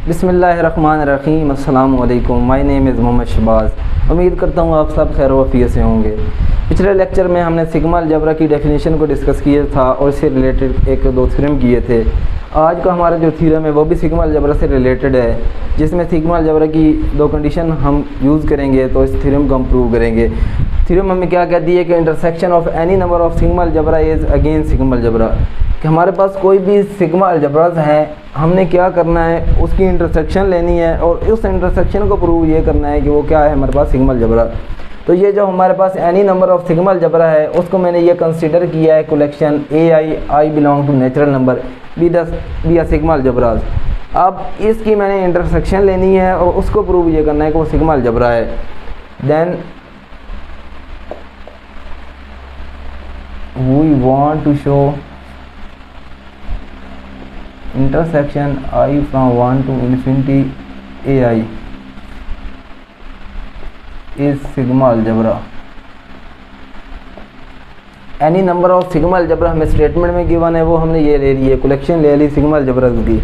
बिस्मिल्लाहिर्रहमानिर्रहीम। अस्सलाम वालेकुम। My name is Mohammad Shahbaz. उम्मीद करता हूँ आप सब खैर वफ़ियत से होंगे। पिछले लेक्चर में हमने सिग्मा अलजबरा की डेफिनेशन को डिस्कस किया था और इससे रिलेटेड एक दो थ्योरम किए थे। आज का हमारा जो थ्योरम है वो भी सिग्मा अलजबरा से रिलेटेड है, जिसमें सिग्मा अलजबरा की दो कंडीशन हम यूज़ करेंगे तो इस थ्योरम को हम प्रूव करेंगे। थ्योरम हमें क्या कहती है कि intersection of any number of sigma algebra is again sigma algebra, कि हमारे पास कोई भी सिग्मा अलजबराज हैं, हमने क्या करना है उसकी इंटरसेक्शन लेनी है और उस इंटरसेक्शन को प्रूव ये करना है कि वो क्या है हमारे पास सिग्मा अलजबरा। तो ये जो हमारे पास any number of sigma algebra है उसको मैंने ये कंसीडर किया है collection I belong to natural number B आ सिग्मा अलजबराज। अब इसकी मैंने इंटरसेक्शन लेनी है और उसको प्रूव ये करना है कि वो सिग्मा अलजबरा है। Then we want to show intersection I from 1 to infinity ai is sigma algebra। Any number of sigma algebra हमें स्टेटमेंट में गिवन है, वो हमने ये ले ली है, कलेक्शन ले ली सिग्मा अलजबरा की।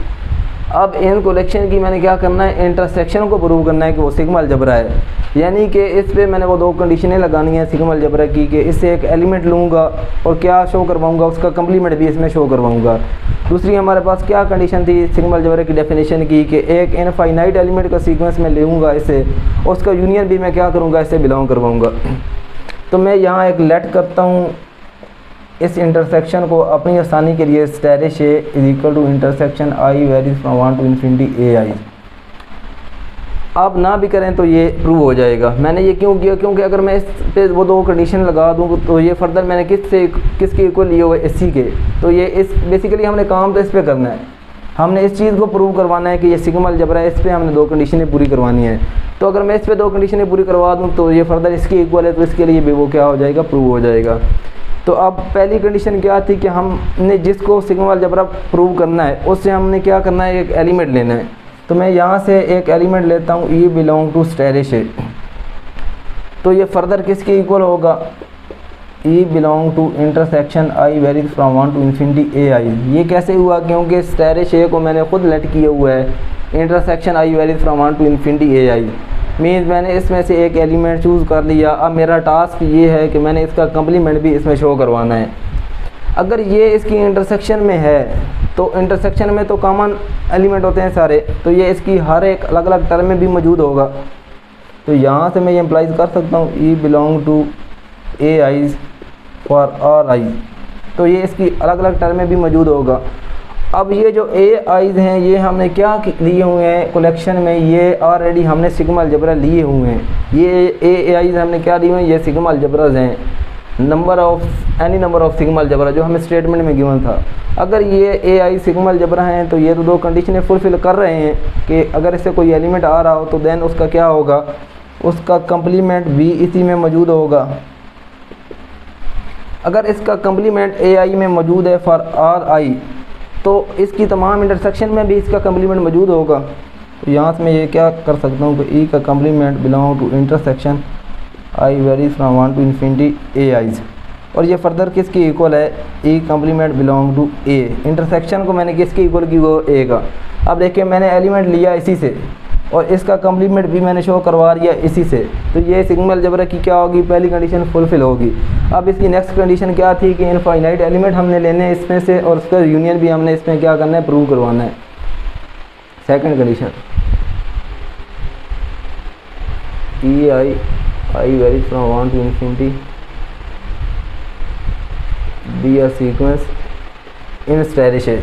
अब इन कलेक्शन की मैंने क्या करना है, इंटरसेक्शन को प्रूव करना है कि वो सिग्मा अलजबरा है। यानी कि इस पे मैंने वो दो कंडीशनें लगानी है सिग्मा अलजबरा की कि इससे एक एलिमेंट लूँगा और क्या शो करवाऊँगा, उसका कंप्लीमेंट भी इसमें शो करवाऊँगा। दूसरी हमारे पास क्या कंडीशन थी सिग्मा अलजबरा की डेफिनेशन की कि एक इनफाइनाइट एलिमेंट का सीक्वेंस में लूँगा इसे और उसका यूनियन भी मैं क्या करूँगा, इससे बिलोंग करवाऊँगा। तो मैं यहाँ एक लेट करता हूँ इस इंटरसेक्शन को अपनी आसानी के लिए, asterisk A is equal to intersection I varies from 1 to infinity A I. आप ना भी करें तो ये प्रूव हो जाएगा। मैंने ये क्यों किया, क्योंकि अगर मैं इस पे वो दो कंडीशन लगा दूँ तो ये फर्दर मैंने किसके इक्वल लिए हुए, इसी के। तो ये इस बेसिकली हमने काम तो इस पर करना है, हमने इस चीज़ को प्रूव करवाना है कि ये सिग्मा अलजबरा है, इस पर हमने दो कंडीशनें पूरी करवानी है। तो अगर मैं इस पर दो कंडीशनें पूरी करवा दूँ तो ये फर्दर इसके इक्वल है, तो इसके लिए भी वो क्या हो जाएगा, प्रूव हो जाएगा। तो अब पहली कंडीशन क्या थी कि हमने जिसको सिग्मा अलजबरा प्रूव करना है उससे हमने क्या करना है, एक एलिमेंट लेना है। तो मैं यहाँ से एक एलिमेंट लेता हूँ ई बिलोंग टू स्टैरिश ए। तो ये फर्दर किसके इक्वल होगा, E belong to intersection I varies from 1 to infinity A I. ये कैसे हुआ, क्योंकि स्टैरिश ए को मैंने खुद लेट किया हुआ है, intersection I varies from 1 to infinity A I means मैंने इसमें से एक एलिमेंट चूज़ कर लिया। अब मेरा टास्क ये है कि मैंने इसका कंप्लीमेंट भी इसमें शो करवाना है। अगर ये इसकी इंटरसेक्शन में है तो इंटरसेक्शन में तो कॉमन एलिमेंट होते हैं सारे, तो ये इसकी हर एक अलग अलग टर्म में भी मौजूद होगा। तो यहाँ से मैं ये इम्प्लाइज कर सकता हूँ E belong to A eyes for all I, तो ये इसकी अलग अलग टर्म में भी मौजूद होगा। अब ये जो ए आईज हैं ये हमने क्या लिए हुए हैं कलेक्शन में, ये ऑलरेडी हमने सिग्मा अलजबरा लिए हुए हैं। ये ए आईज हमने क्या लिए हुए हैं, ये सिग्मा अलजबराज हैं, number of any number of sigma algebra जो हमें स्टेटमेंट में गिवन था। अगर ये ए आई सिग्मा अलजबरा हैं तो ये तो दो कंडीशनें फुलफिल कर रहे हैं कि अगर इससे कोई एलिमेंट आ रहा हो तो देन उसका क्या होगा, उसका कंप्लीमेंट भी इसी में मौजूद होगा। अगर इसका कंप्लीमेंट ए आई में मौजूद है फॉर आर आई तो इसकी तमाम इंटरसेक्शन में भी इसका कंप्लीमेंट मौजूद होगा। तो यहाँ से मैं ये क्या कर सकता हूँ कि ई का complement belong to intersection I varies from 1 to infinity A i's, और ये फर्दर किसकी इक्वल है, E complement belong to A. Intersection को मैंने किसकी इक्वल की, वो ए का। अब देखिए मैंने एलिमेंट लिया इसी से और इसका कंप्लीमेंट भी मैंने शो करवा दिया इसी से, तो ये सिग्मा अलजबरा की क्या होगी, पहली कंडीशन फुलफिल होगी। अब इसकी नेक्स्ट कंडीशन क्या थी कि इनफाइनाइट एलिमेंट हमने लेने हैं इसमें से और उसका यूनियन भी हमने इसमें क्या करना है, प्रूव करवाना है। Second condition E i varies from 1 to infinity be a sequence in asterisk A.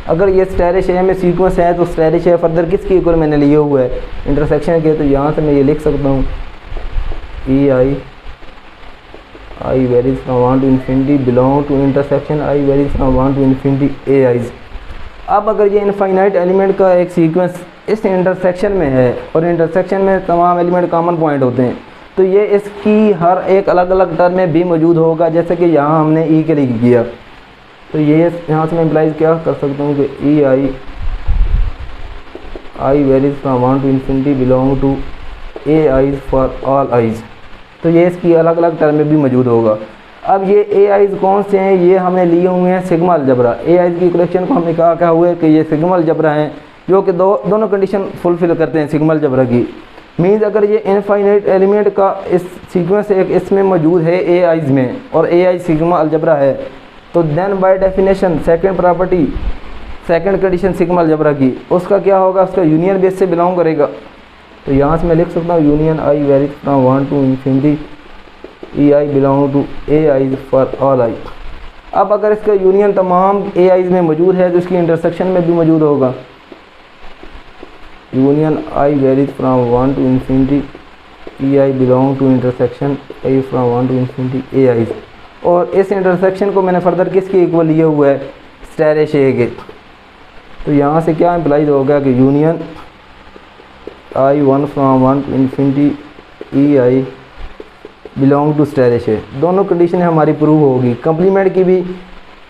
अगर ये स्टैरिश ए में सीक्वेंस है तो स्टैरिश ए फर्दर किसकी इक्वल मैंने लिए हुआ है, इंटरसेक्शन के। तो यहाँ से मैं ये लिख सकता हूँ E i varies from 1 to infinity belong to intersection I varies from 1 to infinity A i's. अब अगर ये इनफाइनाइट एलिमेंट का एक सीक्वेंस इस इंटरसेक्शन में है और इंटरसेक्शन में तमाम एलिमेंट कॉमन पॉइंट होते हैं, तो ये इसकी हर एक अलग अलग टर्म में भी मौजूद होगा, जैसे कि यहाँ हमने ई के लिए किया। तो ये यहाँ से मैं इम्प्लाइज क्या कर सकता हूँ कि E i varies from 1 to infinity belong to A eyes for all i's. तो ये इसकी अलग अलग टर्म में भी मौजूद होगा। अब ये ए आईज कौन से हैं, ये हमने लिए हुए हैं सिग्मा अलजबरा। ए आईज की कलेक्शन को हमने कहा क्या हुआ है कि ये सिग्मा अलजबरा हैं, जो कि दोनों कंडीशन फुलफिल करते हैं सिग्मा अलजेब्रा की। मीन्स अगर ये इनफाइनाइट एलिमेंट का इस सीक्वेंस एक इसमें मौजूद है ए आइज़ में और ए आई सिग्मा अलजेब्रा है, तो then by definition second property second condition sigma algebra की उसका क्या होगा, उसका यूनियन बेस से बिलोंग करेगा। तो यहाँ से मैं लिख सकता हूँ union I varies from 1 to infinity E I belong to A I for all I. अब अगर इसका यूनियन तमाम ए आइज़ में मौजूद है तो इसकी इंटरसेक्शन में भी मौजूद होगा। Union I varies from 1 to infinity E I belong to intersection I from 1 to infinity A I's. और इस इंटरसेक्शन को मैंने फर्दर किसके इक्वल लिए हुआ है, स्टेरिश ए के। तो यहाँ से क्या इम्प्लाइज होगा कि union i 1 from 1 to infinity E I belong to asterisk A. दोनों कंडीशन हमारी प्रूव होगी। कंप्लीमेंट की भी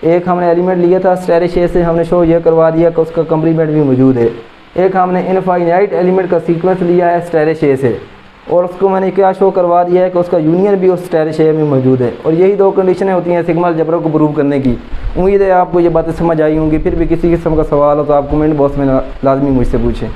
एक हमने एलिमेंट लिया था स्टेरिश ए से, हमने शो ये करवा दिया कि उसका कंप्लीमेंट भी मौजूद है। एक हमने इनफाइनाइट एलिमेंट का सीक्वेंस लिया है स्टेरिश ए से और उसको मैंने क्या शो करवा दिया है कि उसका यूनियन भी उस स्टेरिश ए में मौजूद है। और यही दो कंडीशनें होती हैं सिग्मा अलजेब्रा को प्रूव करने की। उम्मीद है आपको ये बातें समझ आई होंगी। फिर भी किसी किस्म का सवाल हो तो आप कमेंट बॉक्स में लाजमी मुझसे पूछें।